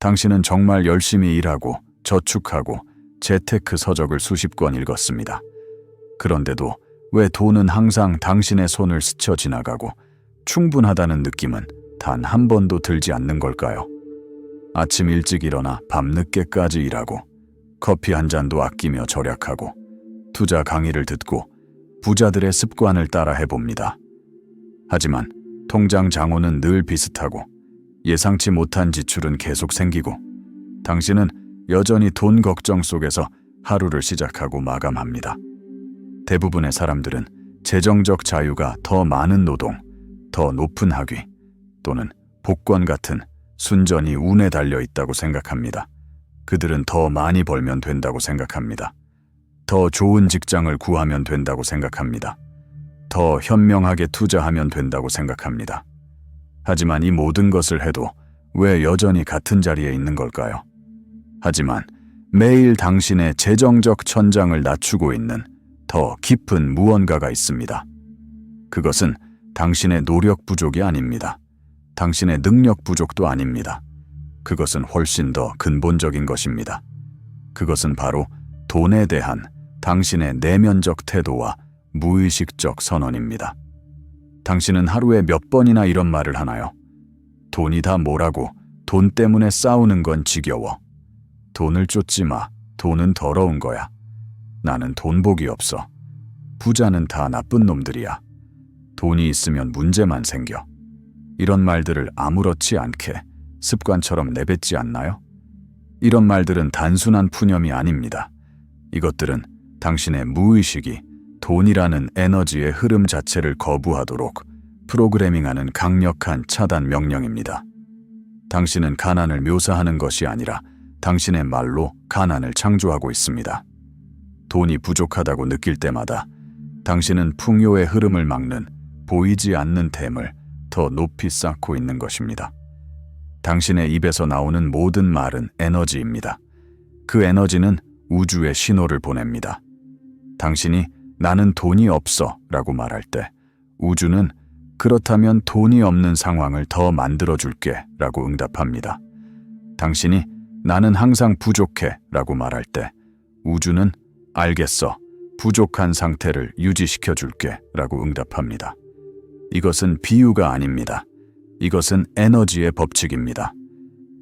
당신은 정말 열심히 일하고 저축하고 재테크 서적을 수십 권 읽었습니다. 그런데도 왜 돈은 항상 당신의 손을 스쳐 지나가고 충분하다는 느낌은 단 한 번도 들지 않는 걸까요? 아침 일찍 일어나 밤늦게까지 일하고 커피 한 잔도 아끼며 절약하고 투자 강의를 듣고 부자들의 습관을 따라 해봅니다. 하지만 통장 장호는 늘 비슷하고 예상치 못한 지출은 계속 생기고 당신은 여전히 돈 걱정 속에서 하루를 시작하고 마감합니다. 대부분의 사람들은 재정적 자유가 더 많은 노동, 더 높은 학위 또는 복권 같은 순전히 운에 달려 있다고 생각합니다. 그들은 더 많이 벌면 된다고 생각합니다. 더 좋은 직장을 구하면 된다고 생각합니다. 더 현명하게 투자하면 된다고 생각합니다. 하지만 이 모든 것을 해도 왜 여전히 같은 자리에 있는 걸까요? 하지만 매일 당신의 재정적 천장을 낮추고 있는 더 깊은 무언가가 있습니다. 그것은 당신의 노력 부족이 아닙니다. 당신의 능력 부족도 아닙니다. 그것은 훨씬 더 근본적인 것입니다. 그것은 바로 돈에 대한 당신의 내면적 태도와 무의식적 선언입니다. 당신은 하루에 몇 번이나 이런 말을 하나요? 돈이 다 뭐라고, 돈 때문에 싸우는 건 지겨워. 돈을 쫓지 마, 돈은 더러운 거야. 나는 돈복이 없어. 부자는 다 나쁜 놈들이야. 돈이 있으면 문제만 생겨. 이런 말들을 아무렇지 않게 습관처럼 내뱉지 않나요? 이런 말들은 단순한 푸념이 아닙니다. 이것들은 당신의 무의식이 돈이라는 에너지의 흐름 자체를 거부하도록 프로그래밍하는 강력한 차단 명령입니다. 당신은 가난을 묘사하는 것이 아니라 당신의 말로 가난을 창조하고 있습니다. 돈이 부족하다고 느낄 때마다 당신은 풍요의 흐름을 막는 보이지 않는 댐을 더 높이 쌓고 있는 것입니다. 당신의 입에서 나오는 모든 말은 에너지입니다. 그 에너지는 우주에 신호를 보냅니다. 당신이 나는 돈이 없어 라고 말할 때 우주는 그렇다면 돈이 없는 상황을 더 만들어줄게 라고 응답합니다. 당신이 나는 항상 부족해 라고 말할 때 우주는 알겠어, 부족한 상태를 유지시켜줄게 라고 응답합니다. 이것은 비유가 아닙니다. 이것은 에너지의 법칙입니다.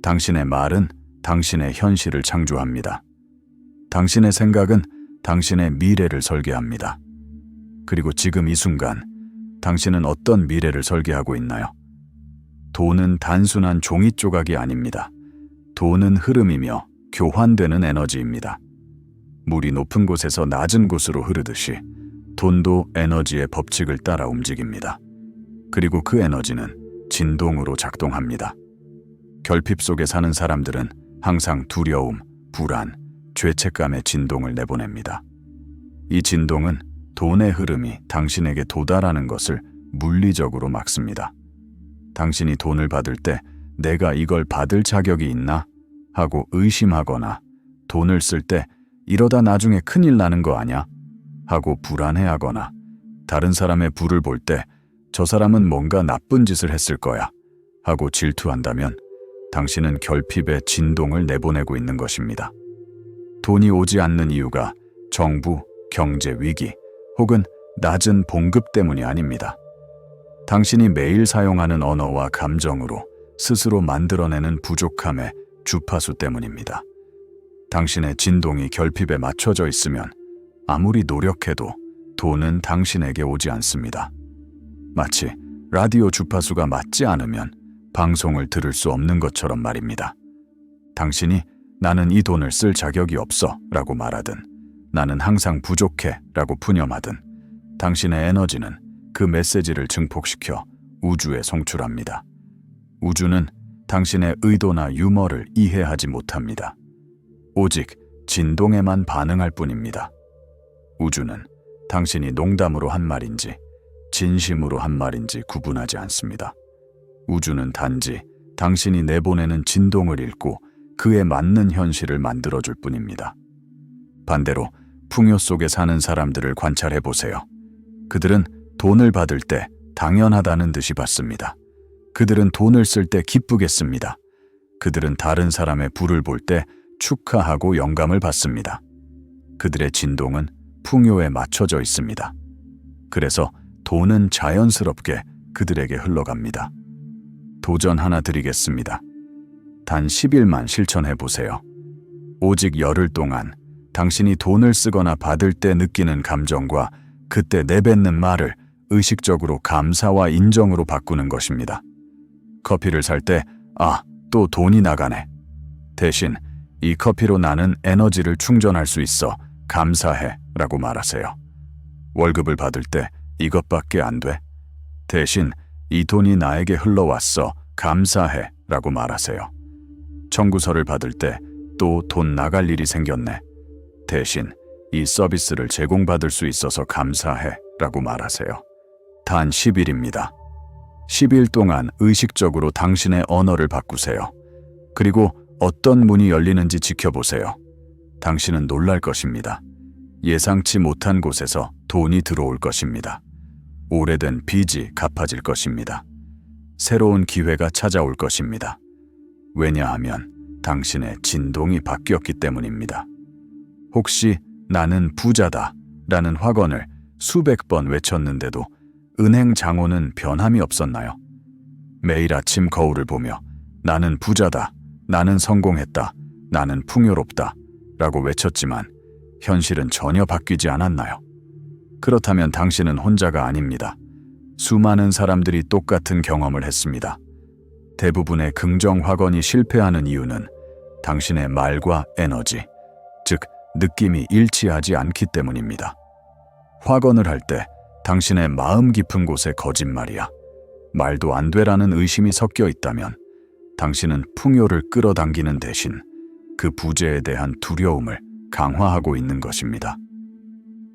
당신의 말은 당신의 현실을 창조합니다. 당신의 생각은 당신의 미래를 설계합니다. 그리고 지금 이 순간 당신은 어떤 미래를 설계하고 있나요? 돈은 단순한 종이 조각이 아닙니다. 돈은 흐름이며 교환되는 에너지입니다. 물이 높은 곳에서 낮은 곳으로 흐르듯이 돈도 에너지의 법칙을 따라 움직입니다. 그리고 그 에너지는 진동으로 작동합니다. 결핍 속에 사는 사람들은 항상 두려움, 불안, 죄책감의 진동을 내보냅니다. 이 진동은 돈의 흐름이 당신에게 도달하는 것을 물리적으로 막습니다. 당신이 돈을 받을 때 내가 이걸 받을 자격이 있나? 하고 의심하거나 돈을 쓸 때 이러다 나중에 큰일 나는 거 아냐? 하고 불안해하거나 다른 사람의 부를 볼 때 저 사람은 뭔가 나쁜 짓을 했을 거야 하고 질투한다면 당신은 결핍의 진동을 내보내고 있는 것입니다. 돈이 오지 않는 이유가 정부, 경제 위기 혹은 낮은 봉급 때문이 아닙니다. 당신이 매일 사용하는 언어와 감정으로 스스로 만들어내는 부족함의 주파수 때문입니다. 당신의 진동이 결핍에 맞춰져 있으면 아무리 노력해도 돈은 당신에게 오지 않습니다. 마치 라디오 주파수가 맞지 않으면 방송을 들을 수 없는 것처럼 말입니다. 당신이 나는 이 돈을 쓸 자격이 없어 라고 말하든 나는 항상 부족해 라고 푸념하든 당신의 에너지는 그 메시지를 증폭시켜 우주에 송출합니다. 우주는 당신의 의도나 유머를 이해하지 못합니다. 오직 진동에만 반응할 뿐입니다. 우주는 당신이 농담으로 한 말인지 진심으로 한 말인지 구분하지 않습니다. 우주는 단지 당신이 내보내는 진동을 읽고 그에 맞는 현실을 만들어줄 뿐입니다. 반대로 풍요 속에 사는 사람들을 관찰해 보세요. 그들은 돈을 받을 때 당연하다는 듯이 받습니다. 그들은 돈을 쓸 때 기쁘겠습니다. 그들은 다른 사람의 부를 볼 때 축하하고 영감을 받습니다. 그들의 진동은 풍요에 맞춰져 있습니다. 그래서 돈은 자연스럽게 그들에게 흘러갑니다. 도전 하나 드리겠습니다. 단 10일만 실천해 보세요. 오직 열흘 동안 당신이 돈을 쓰거나 받을 때 느끼는 감정과 그때 내뱉는 말을 의식적으로 감사와 인정으로 바꾸는 것입니다. 커피를 살 때, 또 돈이 나가네. 대신 이 커피로 나는 에너지를 충전할 수 있어 감사해 라고 말하세요. 월급을 받을 때 이것밖에 안 돼. 대신 이 돈이 나에게 흘러왔어 감사해 라고 말하세요. 청구서를 받을 때 또 돈 나갈 일이 생겼네. 대신 이 서비스를 제공받을 수 있어서 감사해 라고 말하세요. 단 10일입니다. 10일 동안 의식적으로 당신의 언어를 바꾸세요. 그리고 어떤 문이 열리는지 지켜보세요. 당신은 놀랄 것입니다. 예상치 못한 곳에서 돈이 들어올 것입니다. 오래된 빚이 갚아질 것입니다. 새로운 기회가 찾아올 것입니다. 왜냐하면 당신의 진동이 바뀌었기 때문입니다. 혹시 나는 부자다 라는 확언을 수백 번 외쳤는데도 은행 장원은 변함이 없었나요? 매일 아침 거울을 보며 나는 부자다, 나는 성공했다, 나는 풍요롭다 라고 외쳤지만 현실은 전혀 바뀌지 않았나요? 그렇다면 당신은 혼자가 아닙니다. 수많은 사람들이 똑같은 경험을 했습니다. 대부분의 긍정 확언이 실패하는 이유는 당신의 말과 에너지, 즉 느낌이 일치하지 않기 때문입니다. 확언을 할 때 당신의 마음 깊은 곳에 거짓말이야, 말도 안 되라는 의심이 섞여 있다면 당신은 풍요를 끌어당기는 대신 그 부재에 대한 두려움을 강화하고 있는 것입니다.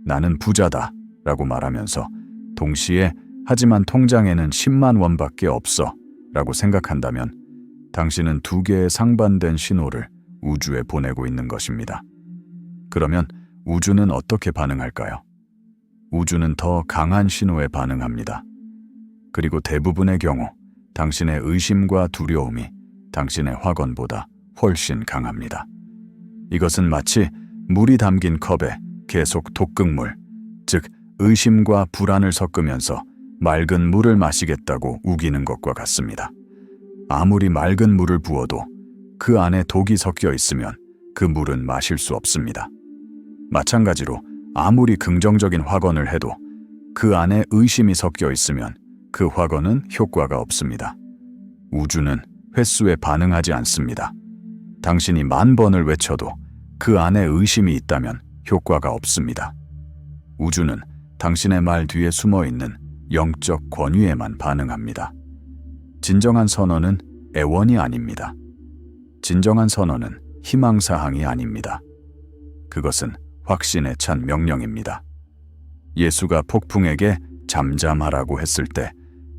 나는 부자다 라고 말하면서 동시에 하지만 통장에는 10만 원밖에 없어 라고 생각한다면 당신은 두 개의 상반된 신호를 우주에 보내고 있는 것입니다. 그러면 우주는 어떻게 반응할까요? 우주는 더 강한 신호에 반응합니다. 그리고 대부분의 경우 당신의 의심과 두려움이 당신의 확언보다 훨씬 강합니다. 이것은 마치 물이 담긴 컵에 계속 독극물, 즉 의심과 불안을 섞으면서 맑은 물을 마시겠다고 우기는 것과 같습니다. 아무리 맑은 물을 부어도 그 안에 독이 섞여 있으면 그 물은 마실 수 없습니다. 마찬가지로 아무리 긍정적인 확언을 해도 그 안에 의심이 섞여 있으면 그 확언은 효과가 없습니다. 우주는 횟수에 반응하지 않습니다. 당신이 10,000번을 외쳐도 그 안에 의심이 있다면 효과가 없습니다. 우주는 당신의 말 뒤에 숨어 있는 영적 권위에만 반응합니다. 진정한 선언은 애원이 아닙니다. 진정한 선언은 희망사항이 아닙니다. 그것은 확신에 찬 명령입니다. 예수가 폭풍에게 잠잠하라고 했을 때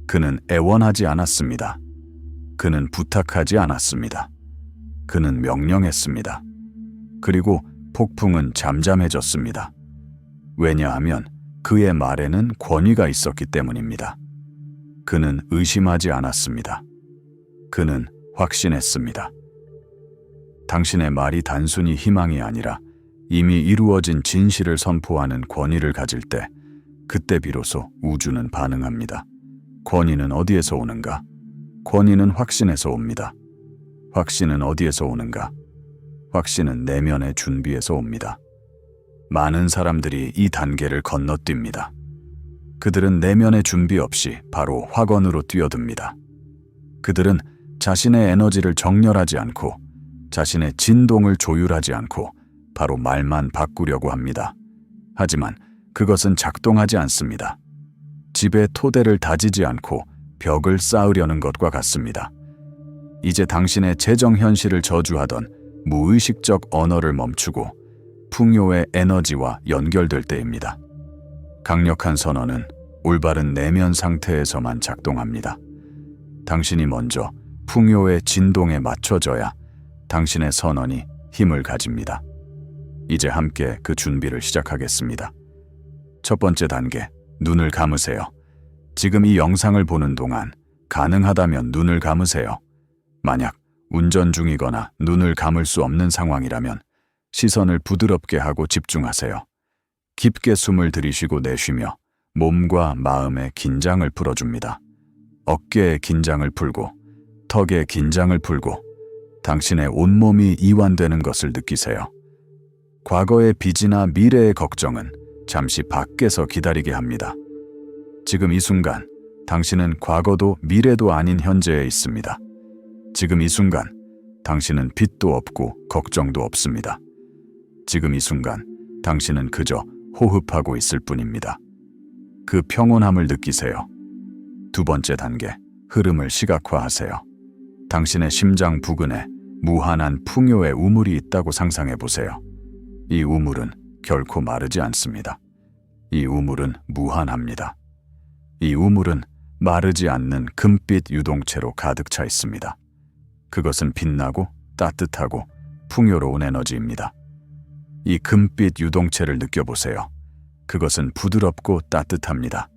그는 애원하지 않았습니다. 그는 부탁하지 않았습니다. 그는 명령했습니다. 그리고 폭풍은 잠잠해졌습니다. 왜냐하면 그의 말에는 권위가 있었기 때문입니다. 그는 의심하지 않았습니다. 그는 확신했습니다. 당신의 말이 단순히 희망이 아니라 이미 이루어진 진실을 선포하는 권위를 가질 때 그때 비로소 우주는 반응합니다. 권위는 어디에서 오는가? 권위는 확신에서 옵니다. 확신은 어디에서 오는가? 확신은 내면의 준비에서 옵니다. 많은 사람들이 이 단계를 건너뜁니다. 그들은 내면의 준비 없이 바로 확언으로 뛰어듭니다. 그들은 자신의 에너지를 정렬하지 않고 자신의 진동을 조율하지 않고 바로 말만 바꾸려고 합니다. 하지만 그것은 작동하지 않습니다. 집의 토대를 다지지 않고 벽을 쌓으려는 것과 같습니다. 이제 당신의 재정 현실을 저주하던 무의식적 언어를 멈추고 풍요의 에너지와 연결될 때입니다. 강력한 선언은 올바른 내면 상태에서만 작동합니다. 당신이 먼저 풍요의 진동에 맞춰져야 당신의 선언이 힘을 가집니다. 이제 함께 그 준비를 시작하겠습니다. 첫 번째 단계, 눈을 감으세요. 지금 이 영상을 보는 동안 가능하다면 눈을 감으세요. 만약 운전 중이거나 눈을 감을 수 없는 상황이라면 시선을 부드럽게 하고 집중하세요. 깊게 숨을 들이쉬고 내쉬며 몸과 마음의 긴장을 풀어줍니다. 어깨의 긴장을 풀고 턱의 긴장을 풀고 당신의 온몸이 이완되는 것을 느끼세요. 과거의 빚이나 미래의 걱정은 잠시 밖에서 기다리게 합니다. 지금 이 순간 당신은 과거도 미래도 아닌 현재에 있습니다. 지금 이 순간 당신은 빚도 없고 걱정도 없습니다. 지금 이 순간 당신은 그저 호흡하고 있을 뿐입니다. 그 평온함을 느끼세요. 두 번째 단계, 흐름을 시각화하세요. 당신의 심장 부근에 무한한 풍요의 우물이 있다고 상상해 보세요. 이 우물은 결코 마르지 않습니다. 이 우물은 무한합니다. 이 우물은 마르지 않는 금빛 유동체로 가득 차 있습니다. 그것은 빛나고 따뜻하고 풍요로운 에너지입니다. 이 금빛 유동체를 느껴보세요. 그것은 부드럽고 따뜻합니다.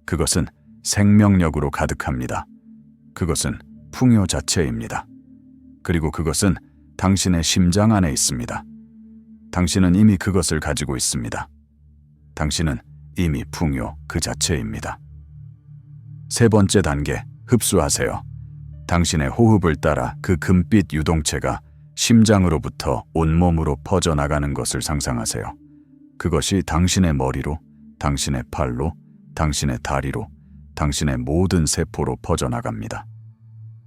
그것은 생명력으로 가득합니다. 그것은 풍요 자체입니다. 그리고 그것은 당신의 심장 안에 있습니다. 당신은 이미 그것을 가지고 있습니다. 당신은 이미 풍요 그 자체입니다. 세 번째 단계, 흡수하세요. 당신의 호흡을 따라 그 금빛 유동체가 심장으로부터 온몸으로 퍼져나가는 것을 상상하세요. 그것이 당신의 머리로, 당신의 팔로, 당신의 다리로, 당신의 모든 세포로 퍼져나갑니다.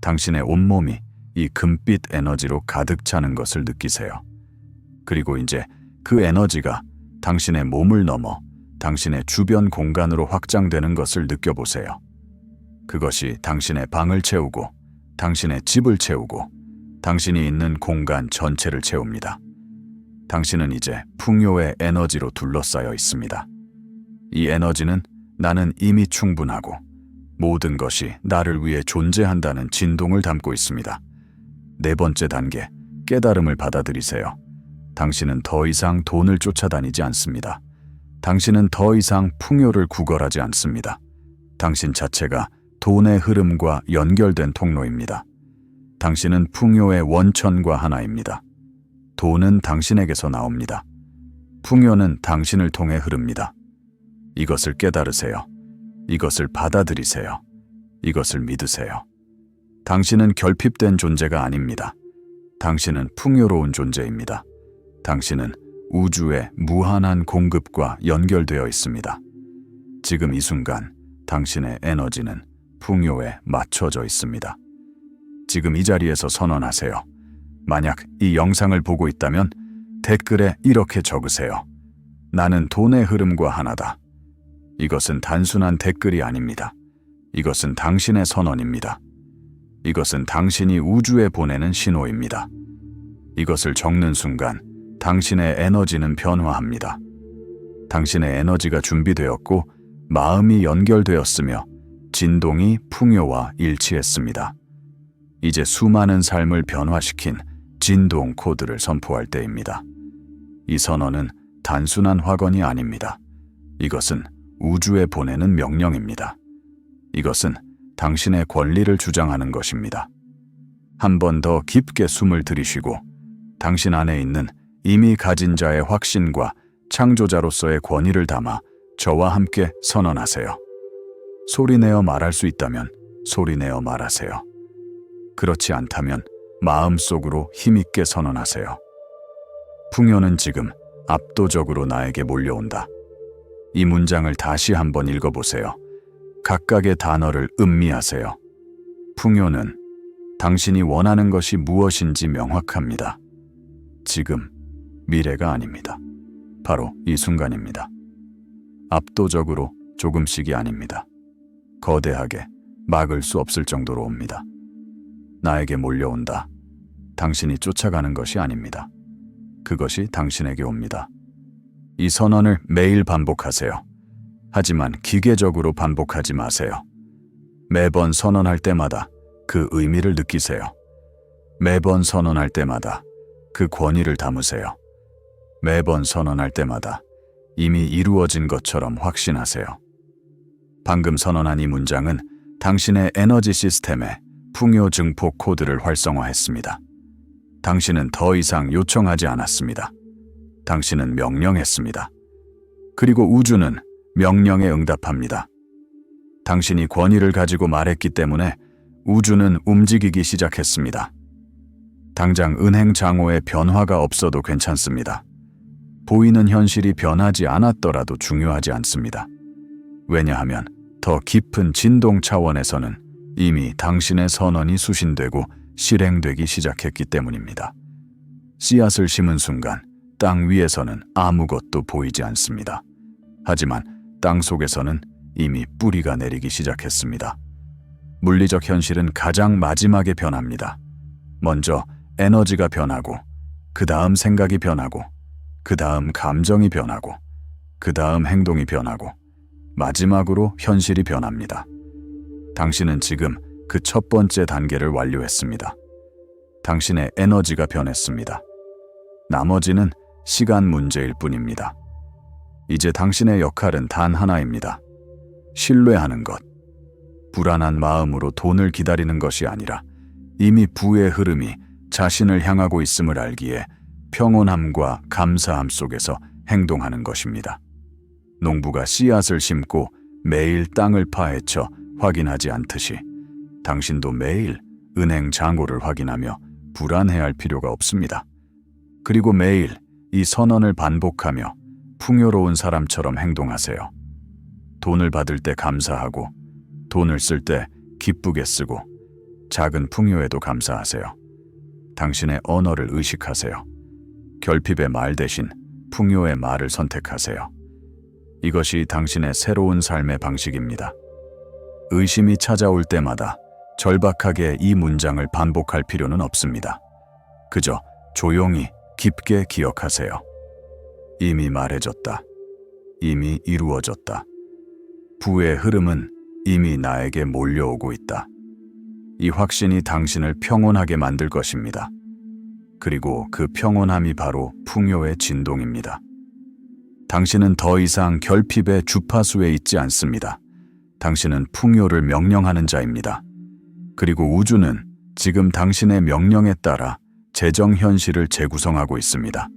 당신의 온몸이 이 금빛 에너지로 가득 차는 것을 느끼세요. 그리고 이제 그 에너지가 당신의 몸을 넘어 당신의 주변 공간으로 확장되는 것을 느껴보세요. 그것이 당신의 방을 채우고 당신의 집을 채우고 당신이 있는 공간 전체를 채웁니다. 당신은 이제 풍요의 에너지로 둘러싸여 있습니다. 이 에너지는 나는 이미 충분하고 모든 것이 나를 위해 존재한다는 진동을 담고 있습니다. 네 번째 단계, 깨달음을 받아들이세요. 당신은 더 이상 돈을 쫓아다니지 않습니다. 당신은 더 이상 풍요를 구걸하지 않습니다. 당신 자체가 돈의 흐름과 연결된 통로입니다. 당신은 풍요의 원천과 하나입니다. 돈은 당신에게서 나옵니다. 풍요는 당신을 통해 흐릅니다. 이것을 깨달으세요. 이것을 받아들이세요. 이것을 믿으세요. 당신은 결핍된 존재가 아닙니다. 당신은 풍요로운 존재입니다. 당신은 우주의 무한한 공급과 연결되어 있습니다. 지금 이 순간 당신의 에너지는 풍요에 맞춰져 있습니다. 지금 이 자리에서 선언하세요. 만약 이 영상을 보고 있다면 댓글에 이렇게 적으세요. 나는 돈의 흐름과 하나다. 이것은 단순한 댓글이 아닙니다. 이것은 당신의 선언입니다. 이것은 당신이 우주에 보내는 신호입니다. 이것을 적는 순간 당신의 에너지는 변화합니다. 당신의 에너지가 준비되었고 마음이 연결되었으며 진동이 풍요와 일치했습니다. 이제 수많은 삶을 변화시킨 진동 코드를 선포할 때입니다. 이 선언은 단순한 확언이 아닙니다. 이것은 우주에 보내는 명령입니다. 이것은 당신의 권리를 주장하는 것입니다. 한 번 더 깊게 숨을 들이쉬고 당신 안에 있는 이미 가진 자의 확신과 창조자로서의 권위를 담아 저와 함께 선언하세요. 소리내어 말할 수 있다면 소리내어 말하세요. 그렇지 않다면 마음속으로 힘있게 선언하세요. 풍요는 지금 압도적으로 나에게 몰려온다. 이 문장을 다시 한번 읽어보세요. 각각의 단어를 음미하세요. 풍요는 당신이 원하는 것이 무엇인지 명확합니다. 지금, 미래가 아닙니다. 바로 이 순간입니다. 압도적으로 조금씩이 아닙니다. 거대하게 막을 수 없을 정도로 옵니다. 나에게 몰려온다. 당신이 쫓아가는 것이 아닙니다. 그것이 당신에게 옵니다. 이 선언을 매일 반복하세요. 하지만 기계적으로 반복하지 마세요. 매번 선언할 때마다 그 의미를 느끼세요. 매번 선언할 때마다 그 권위를 담으세요. 매번 선언할 때마다 이미 이루어진 것처럼 확신하세요. 방금 선언한 이 문장은 당신의 에너지 시스템에 풍요 증폭 코드를 활성화했습니다. 당신은 더 이상 요청하지 않았습니다. 당신은 명령했습니다. 그리고 우주는 명령에 응답합니다. 당신이 권위를 가지고 말했기 때문에 우주는 움직이기 시작했습니다. 당장 은행 장호에 변화가 없어도 괜찮습니다. 보이는 현실이 변하지 않았더라도 중요하지 않습니다. 왜냐하면 더 깊은 진동 차원에서는 이미 당신의 선언이 수신되고 실행되기 시작했기 때문입니다. 씨앗을 심은 순간 땅 위에서는 아무것도 보이지 않습니다. 하지만 땅 속에서는 이미 뿌리가 내리기 시작했습니다. 물리적 현실은 가장 마지막에 변합니다. 먼저 에너지가 변하고, 그 다음 생각이 변하고, 그 다음 감정이 변하고, 그 다음 행동이 변하고, 마지막으로 현실이 변합니다. 당신은 지금 그 첫 번째 단계를 완료했습니다. 당신의 에너지가 변했습니다. 나머지는 시간 문제일 뿐입니다. 이제 당신의 역할은 단 하나입니다. 신뢰하는 것. 불안한 마음으로 돈을 기다리는 것이 아니라 이미 부의 흐름이 자신을 향하고 있음을 알기에 평온함과 감사함 속에서 행동하는 것입니다. 농부가 씨앗을 심고 매일 땅을 파헤쳐 확인하지 않듯이 당신도 매일 은행 잔고를 확인하며 불안해할 필요가 없습니다. 그리고 매일 이 선언을 반복하며 풍요로운 사람처럼 행동하세요. 돈을 받을 때 감사하고, 돈을 쓸 때 기쁘게 쓰고, 작은 풍요에도 감사하세요. 당신의 언어를 의식하세요. 결핍의 말 대신 풍요의 말을 선택하세요. 이것이 당신의 새로운 삶의 방식입니다. 의심이 찾아올 때마다 절박하게 이 문장을 반복할 필요는 없습니다. 그저 조용히 깊게 기억하세요. 이미 말해졌다. 이미 이루어졌다. 부의 흐름은 이미 나에게 몰려오고 있다. 이 확신이 당신을 평온하게 만들 것입니다. 그리고 그 평온함이 바로 풍요의 진동입니다. 당신은 더 이상 결핍의 주파수에 있지 않습니다. 당신은 풍요를 명령하는 자입니다. 그리고 우주는 지금 당신의 명령에 따라 재정 현실을 재구성하고 있습니다.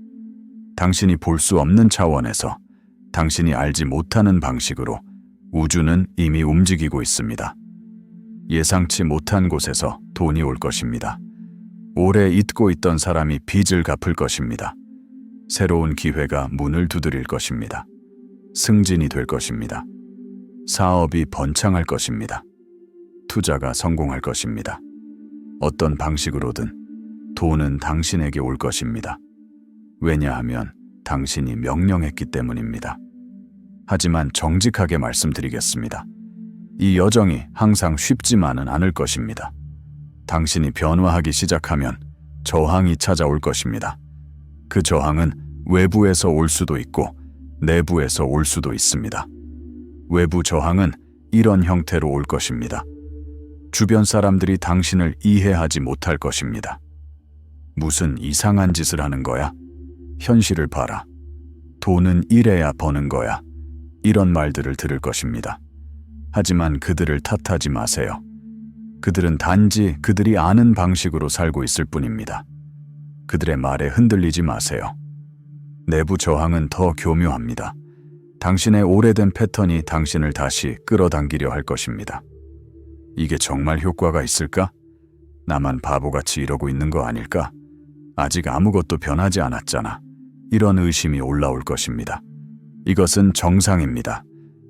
당신이 볼 수 없는 차원에서, 당신이 알지 못하는 방식으로 우주는 이미 움직이고 있습니다. 예상치 못한 곳에서 돈이 올 것입니다. 오래 잊고 있던 사람이 빚을 갚을 것입니다. 새로운 기회가 문을 두드릴 것입니다. 승진이 될 것입니다. 사업이 번창할 것입니다. 투자가 성공할 것입니다. 어떤 방식으로든 돈은 당신에게 올 것입니다. 왜냐하면 당신이 명령했기 때문입니다. 하지만 정직하게 말씀드리겠습니다. 이 여정이 항상 쉽지만은 않을 것입니다. 당신이 변화하기 시작하면 저항이 찾아올 것입니다. 그 저항은 외부에서 올 수도 있고 내부에서 올 수도 있습니다. 외부 저항은 이런 형태로 올 것입니다. 주변 사람들이 당신을 이해하지 못할 것입니다. 무슨 이상한 짓을 하는 거야? 현실을 봐라. 돈은 이래야 버는 거야. 이런 말들을 들을 것입니다. 하지만 그들을 탓하지 마세요. 그들은 단지 그들이 아는 방식으로 살고 있을 뿐입니다. 그들의 말에 흔들리지 마세요. 내부 저항은 더 교묘합니다. 당신의 오래된 패턴이 당신을 다시 끌어당기려 할 것입니다. 이게 정말 효과가 있을까? 나만 바보같이 이러고 있는 거 아닐까? 아직 아무것도 변하지 않았잖아. 이런 의심이 올라올 것입니다. 이것은 정상입니다.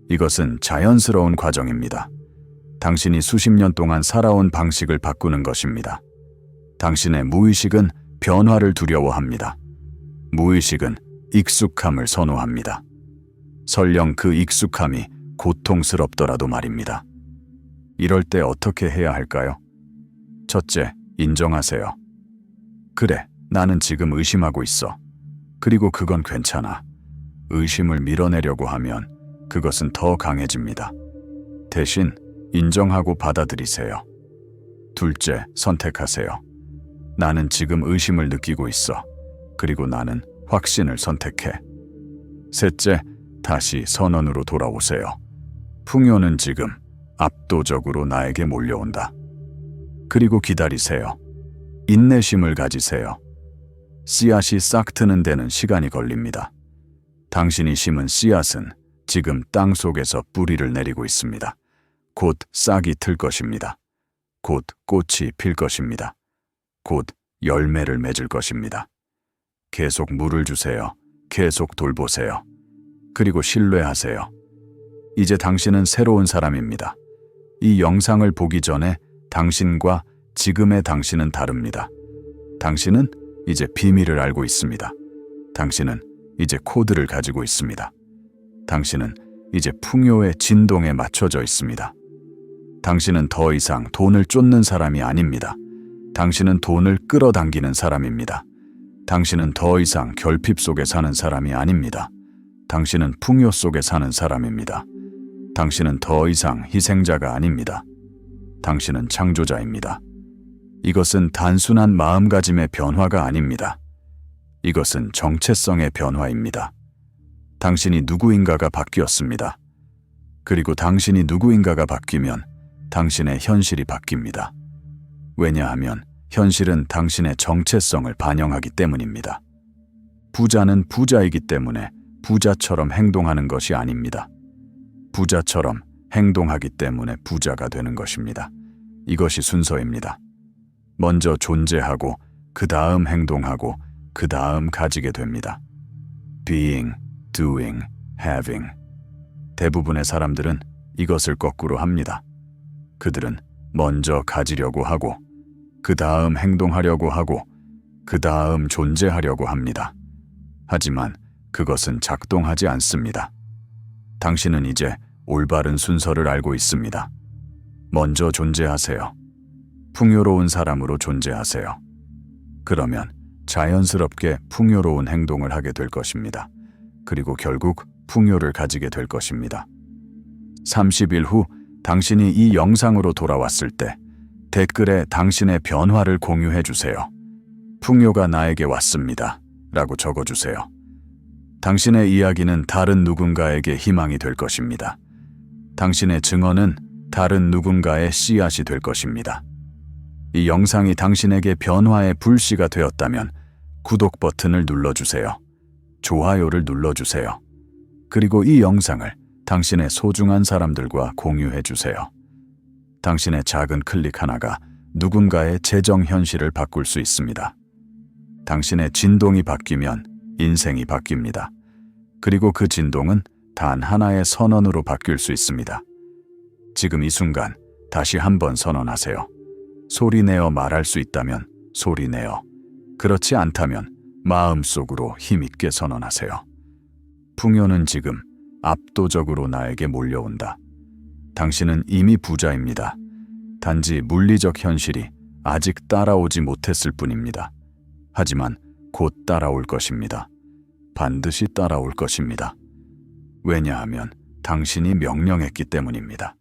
이것은 자연스러운 과정입니다. 당신이 수십 년 동안 살아온 방식을 바꾸는 것입니다. 당신의 무의식은 변화를 두려워합니다. 무의식은 익숙함을 선호합니다. 설령 그 익숙함이 고통스럽더라도 말입니다. 이럴 때 어떻게 해야 할까요? 첫째, 인정하세요. 그래, 나는 지금 의심하고 있어. 그리고 그건 괜찮아. 의심을 밀어내려고 하면 그것은 더 강해집니다. 대신 인정하고 받아들이세요. 둘째, 선택하세요. 나는 지금 의심을 느끼고 있어. 그리고 나는 확신을 선택해. 셋째, 다시 선언으로 돌아오세요. 풍요는 지금 압도적으로 나에게 몰려온다. 그리고 기다리세요. 인내심을 가지세요. 씨앗이 싹 트는 데는 시간이 걸립니다. 당신이 심은 씨앗은 지금 땅 속에서 뿌리를 내리고 있습니다. 곧 싹이 틀 것입니다. 곧 꽃이 필 것입니다. 곧 열매를 맺을 것입니다. 계속 물을 주세요. 계속 돌보세요. 그리고 신뢰하세요. 이제 당신은 새로운 사람입니다. 이 영상을 보기 전에 당신과 지금의 당신은 다릅니다. 당신은 이제 비밀을 알고 있습니다. 당신은 이제 코드를 가지고 있습니다. 당신은 이제 풍요의 진동에 맞춰져 있습니다. 당신은 더 이상 돈을 쫓는 사람이 아닙니다. 당신은 돈을 끌어당기는 사람입니다. 당신은 더 이상 결핍 속에 사는 사람이 아닙니다. 당신은 풍요 속에 사는 사람입니다. 당신은 더 이상 희생자가 아닙니다. 당신은 창조자입니다. 이것은 단순한 마음가짐의 변화가 아닙니다. 이것은 정체성의 변화입니다. 당신이 누구인가가 바뀌었습니다. 그리고 당신이 누구인가가 바뀌면 당신의 현실이 바뀝니다. 왜냐하면 현실은 당신의 정체성을 반영하기 때문입니다. 부자는 부자이기 때문에 부자처럼 행동하는 것이 아닙니다. 부자처럼 행동하기 때문에 부자가 되는 것입니다. 이것이 순서입니다. 먼저 존재하고 그 다음 행동하고 그 다음 가지게 됩니다. Being, doing, having. 대부분의 사람들은 이것을 거꾸로 합니다. 그들은 먼저 가지려고 하고 그 다음 행동하려고 하고 그 다음 존재하려고 합니다. 하지만 그것은 작동하지 않습니다. 당신은 이제 올바른 순서를 알고 있습니다. 먼저 존재하세요. 풍요로운 사람으로 존재하세요. 그러면 자연스럽게 풍요로운 행동을 하게 될 것입니다. 그리고 결국 풍요를 가지게 될 것입니다. 30일 후 당신이 이 영상으로 돌아왔을 때 댓글에 당신의 변화를 공유해 주세요. 풍요가 나에게 왔습니다. 라고 적어주세요. 당신의 이야기는 다른 누군가에게 희망이 될 것입니다. 당신의 증언은 다른 누군가의 씨앗이 될 것입니다. 이 영상이 당신에게 변화의 불씨가 되었다면 구독 버튼을 눌러주세요. 좋아요를 눌러주세요. 그리고 이 영상을 당신의 소중한 사람들과 공유해 주세요. 당신의 작은 클릭 하나가 누군가의 재정 현실을 바꿀 수 있습니다. 당신의 진동이 바뀌면 인생이 바뀝니다. 그리고 그 진동은 단 하나의 선언으로 바뀔 수 있습니다. 지금 이 순간 다시 한번 선언하세요. 소리내어 말할 수 있다면 소리내어, 그렇지 않다면 마음속으로 힘있게 선언하세요. 풍요는 지금 압도적으로 나에게 몰려온다. 당신은 이미 부자입니다. 단지 물리적 현실이 아직 따라오지 못했을 뿐입니다. 하지만 곧 따라올 것입니다. 반드시 따라올 것입니다. 왜냐하면 당신이 명령했기 때문입니다.